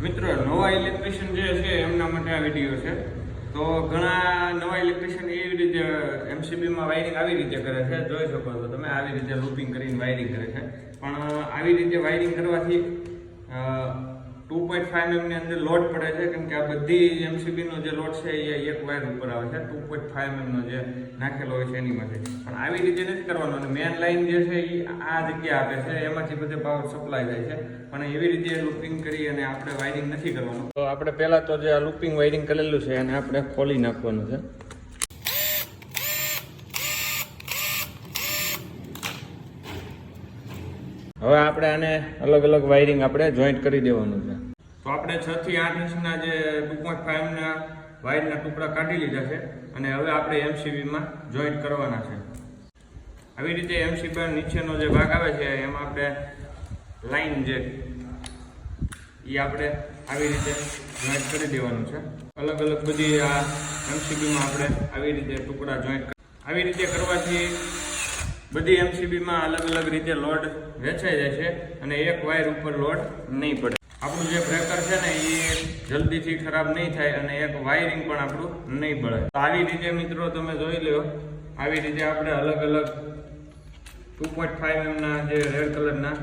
મિત્રો નવા ઇલેક્ટ્રિશિયન જે છે એમના માટે આ વિડીયો છે. તો ઘણા નવા ઇલેક્ટ્રિશિયન એવી રીતે એમસીબીમાં વાયરિંગ આવી રીતે કરે છે, જોઈ શકો છો તમે, આવી રીતે લૂપિંગ કરીને વાયરિંગ કરે છે. પણ આવી રીતે વાયરિંગ કરવાથી 2.5 mm ની અંદર લોડ પડે છે, કેમ કે આ બધી એમસીબીનો જે લોડ છે એ એક વાયર ઉપર આવે છે. 2.5 mm નો જે નાખેલો હોય છે એની માટે. પણ આવી રીતે નથી કરવાનું. અને મેન લાઈન જે છે એ આ જગ્યા આપે છે, એમાંથી બધે પાવર સપ્લાય થાય છે. પણ એવી રીતે લૂપિંગ કરી અને આપણે વાયરિંગ નથી કરવાનું. તો આપણે પહેલા તો જે આ લૂપિંગ વાયરિંગ કરેલું છે એને આપણે ખોલી નાખવાનું છે. હવે આપણે આને અલગ અલગ વાયરિંગ આપણે જોઈન્ટ કરી દેવાનું છે. તો આપણે 6 થી 8 ઇંચના જે 2.5 ના વાયરના ટુકડા કાઢી લીધા છે અને હવે આપણે એમસીબીમાં જોઈન્ટ કરવાના છે. આવી રીતે એમસીબી નીચેનો જે ભાગ આવે છે એમાં આપણે લાઈન જે એ આપણે આવી રીતે જોઈન્ટ કરી દેવાનું છે. અલગ અલગ બધી આ એમસીબીમાં આપણે આવી રીતે ટુકડા જોઈન્ટ આવી રીતે કરવાથી બધી એમસીબીમાં અલગ અલગ રીતે લોડ વેચાઈ જાય છે અને એક વાયર ઉપર લોડ નહીં પડે. આપણું જે બ્રેકર છે ને એ જલ્દીથી ખરાબ નહીં થાય અને એક વાયરિંગ પણ આપણું નહીં બળે. તો આવી રીતે મિત્રો તમે જોઈ લો, આવી રીતે આપણે અલગ અલગ 2.5 mm ના જે રેડ કલરના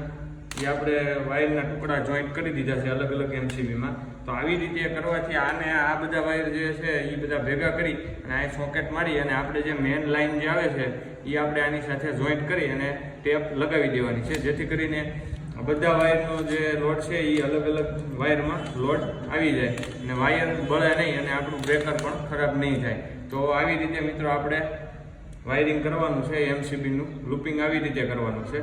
એ આપણે વાયરના ટુકડા જોઈન્ટ કરી દીધા છે અલગ અલગ એમસીબીમાં. તો આવી રીતે કરવાથી આને આ બધા વાયર જે છે એ બધા ભેગા કરી અને આ સોકેટ મારી અને આપણે જે મેન લાઈન જે આવે છે એ આપણે આની સાથે જોઈન્ટ કરી અને ટેપ લગાવી દેવાની છે, જેથી કરીને બધા વાયરનો જે લોડ છે એ અલગ અલગ વાયરમાં લોડ આવી જાય અને વાયર બળે નહીં અને આપણું બ્રેકર પણ ખરાબ નહીં થાય. તો આવી રીતે મિત્રો આપણે વાયરિંગ કરવાનું છે. એમસીબીનું લૂપિંગ આવી રીતે કરવાનું છે.